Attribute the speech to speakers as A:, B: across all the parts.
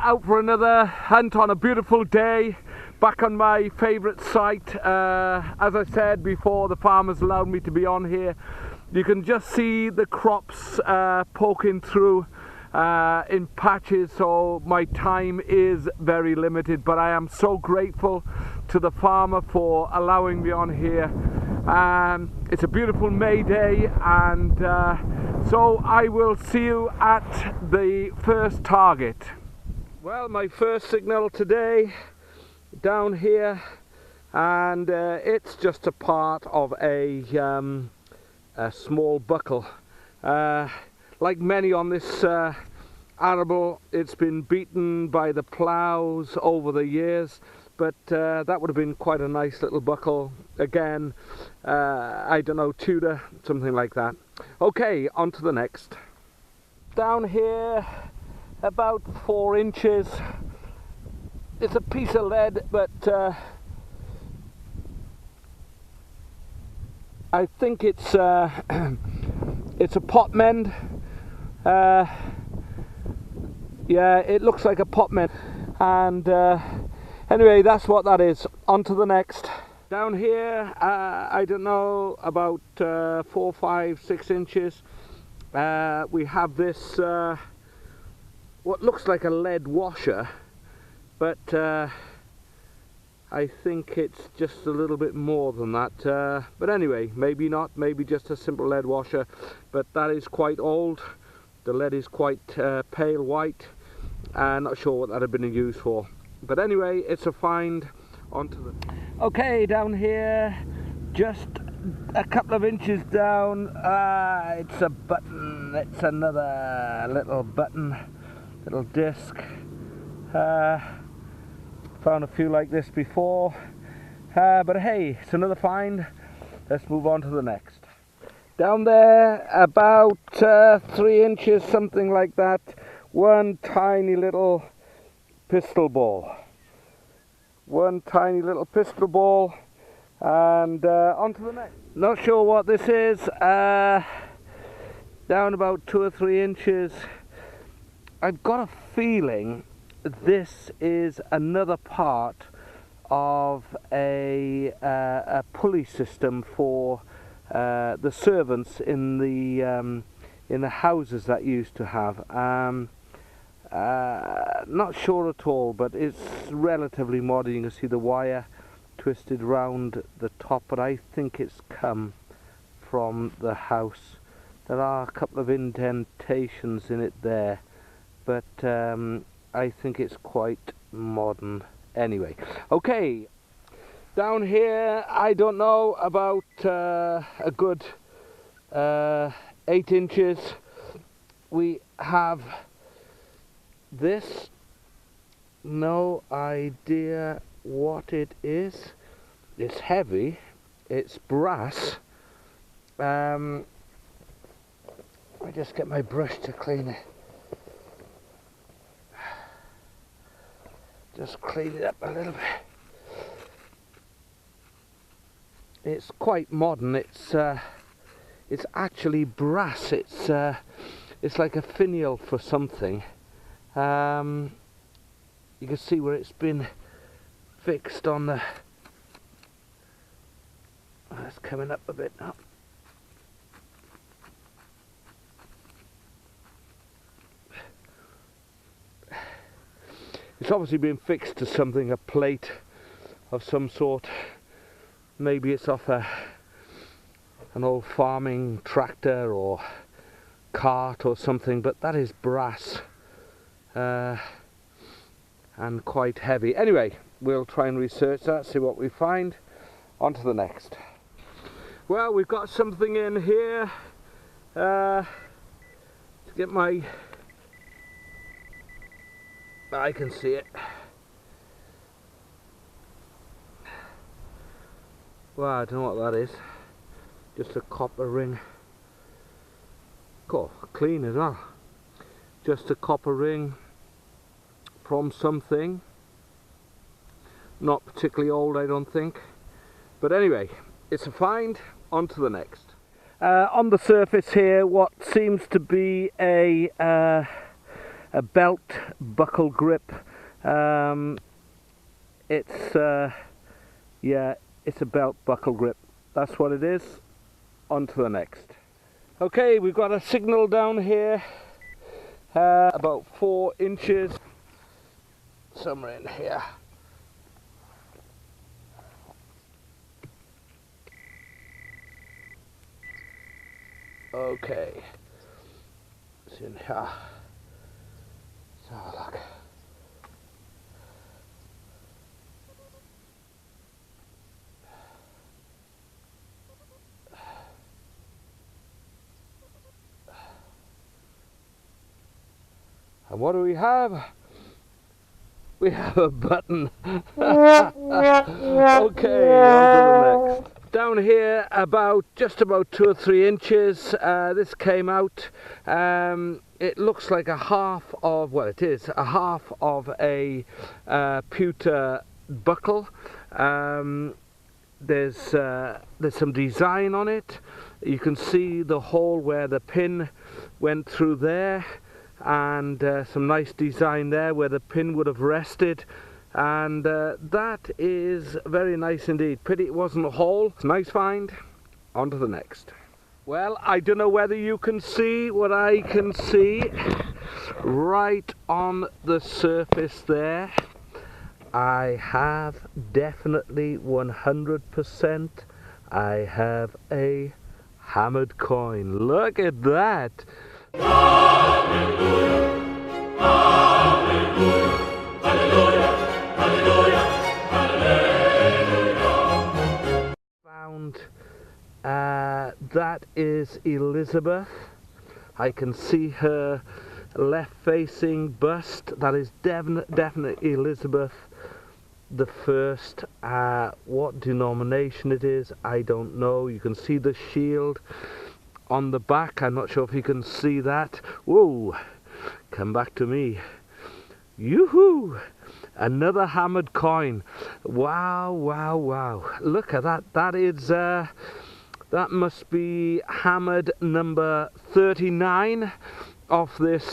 A: out for another hunt on a beautiful day, back on my favourite site. As I said before, the farmers allowed me to be on here. You can just see the crops poking through in patches, so my time is very limited, but I am so grateful to the farmer for allowing me on here. It's a beautiful May day, and so I will see you at the first target. Well, my first signal today down here, and it's just a part of a small buckle. Like many on this arable, it's been beaten by the ploughs over the years, but that would have been quite a nice little buckle. Again, I don't know, PEWTER, something like that. Okay, on to the next. Down here, about 4 inches. It's a piece of lead, but I think it's a pot mend. Yeah, it looks like a pot mend, and anyway, that's what that is. On to the next. Down here, I don't know, about 4, 5, 6 inches. We have this what looks like a lead washer, but I think it's just a little bit more than that. But anyway, maybe not, maybe just a simple lead washer, but that is quite old. The lead is quite pale white, and not sure what that had been used for. But anyway, it's a find. Onto the... Okay, down here, just a couple of inches down, it's a button. It's another little button, little disc. Found a few like this before, but hey, it's another find. Let's move on to the next. Down there, about 3 inches, something like that, one tiny little pistol ball. One tiny little pistol ball, and on to the next. Not sure what this is. Down about 2 or 3 inches. I've got a feeling this is another part of a pulley system for the servants in the houses that you used to have. Not sure at all, but it's relatively modern. You can see the wire twisted round the top, but I think it's come from the house. There are a couple of indentations in it there, but I think it's quite modern. Anyway, okay, down here, I don't know, about a good 8 inches, we have this. No idea what it is. It's heavy, it's brass. I just get my brush to clean it. Just clean it up a little bit. It's quite modern. It's actually brass. It's like a finial for something. You can see where it's been fixed on the... Oh, it's coming up a bit now. It's obviously been fixed to something, a plate of some sort. Maybe it's off an old farming tractor or cart or something, but that is brass. And quite heavy. Anyway, we'll try and research that, see what we find. On to the next. Well, we've got something in here to get my... I can see it. Well, I don't know what that is. Just a copper ring. Oh, clean as well. Just a copper ring from something. Not particularly old, I don't think. But anyway, it's a find. On to the next. On the surface here, what seems to be a a belt buckle grip. Yeah, it's a belt buckle grip. That's what it is. On to the next. Okay, we've got a signal down here, about 4 inches, somewhere in here. Okay, it's in here. Let's have a look. And what do we have? We have a button. Okay, on to the next. Down here, just about 2 or 3 inches. This came out. It looks like a half of, well, it is a half of a PEWTER buckle. There's some design on it. You can see the hole where the pin went through there, and some nice design there where the pin would have rested, and that is very nice indeed. Pity it wasn't a hole. Nice find. On to the next. Well, I don't know whether you can see what I can see right on the surface there. I have definitely 100%. I have a hammered coin. Look at that. Hallelujah, hallelujah, hallelujah, hallelujah, hallelujah. Found that is Elizabeth. I can see her left facing bust. That is definitely Elizabeth the First. What denomination it is, I don't know. You can see the shield on the back. I'm not sure if you can see that. Whoa, come back to me. Yoo-hoo! Another hammered coin. Wow, wow, wow. Look at that. That is that must be hammered number 39 off this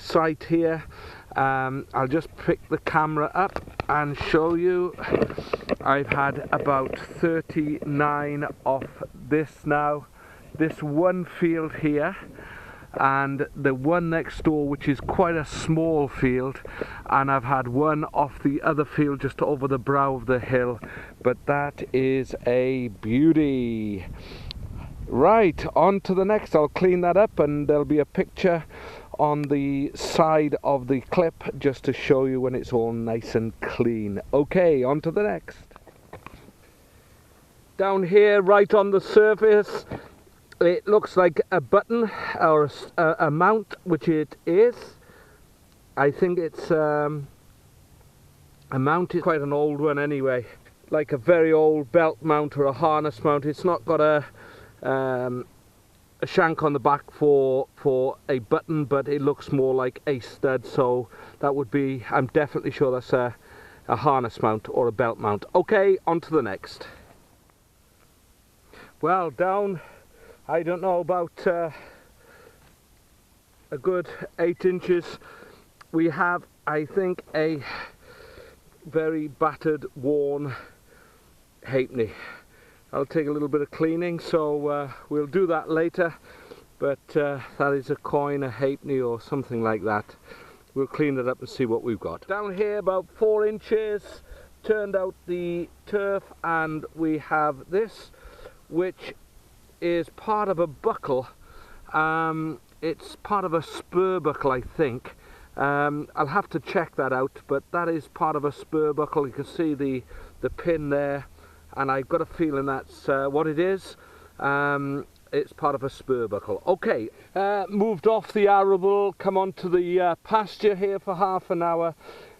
A: site here. I'll just pick the camera up and show you. I've had about 39 off this now. This one field here, and the one next door, which is quite a small field, and I've had one off the other field just over the brow of the hill. But that is a beauty. Right, on to the next. I'll clean that up, and there'll be a picture on the side of the clip just to show you when it's all nice and clean. Okay, on to the next. Down here, right on the surface, it looks like a button or a mount, which it is. I think it's a mount. It's quite an old one anyway, like a very old belt mount or a harness mount. It's not got a shank on the back for a button, but it looks more like a stud, so that would be, I'm definitely sure that's a harness mount or a belt mount. Okay, on to the next. Well, down, I don't know, about a good 8 inches, we have, I think, a very battered, worn halfpenny. I'll take a little bit of cleaning, so we'll do that later, but that is a coin, a halfpenny or something like that. We'll clean it up and see what we've got. Down here about 4 inches, turned out the turf, and we have this, which is part of a buckle. It's part of a spur buckle, I think. I'll have to check that out, but that is part of a spur buckle. You can see the pin there, and I've got a feeling that's what it is. It's part of a spur buckle. Okay, moved off the arable, come on to the pasture here for half an hour.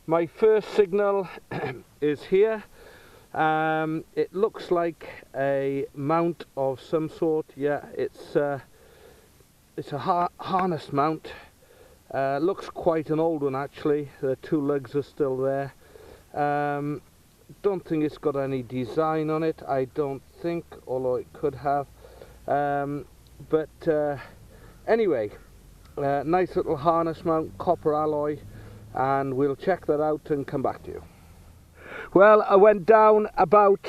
A: My first signal is here. It looks like a mount of some sort. Yeah, it's a harness mount. Looks quite an old one actually. The 2 legs are still there. Don't think it's got any design on it, I don't think, although it could have. But anyway, Nice little harness mount, copper alloy, and we'll check that out and come back to you. Well, I went down about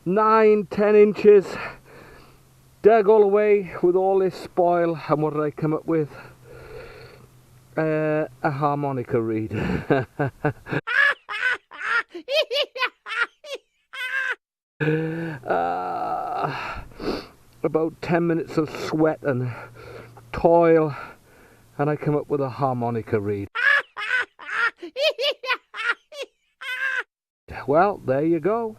A: 9-10 inches, dug all the way with all this spoil, and what did I come up with? A harmonica reed. About 10 minutes of sweat and toil, and I come up with a harmonica reed. Well, there you go.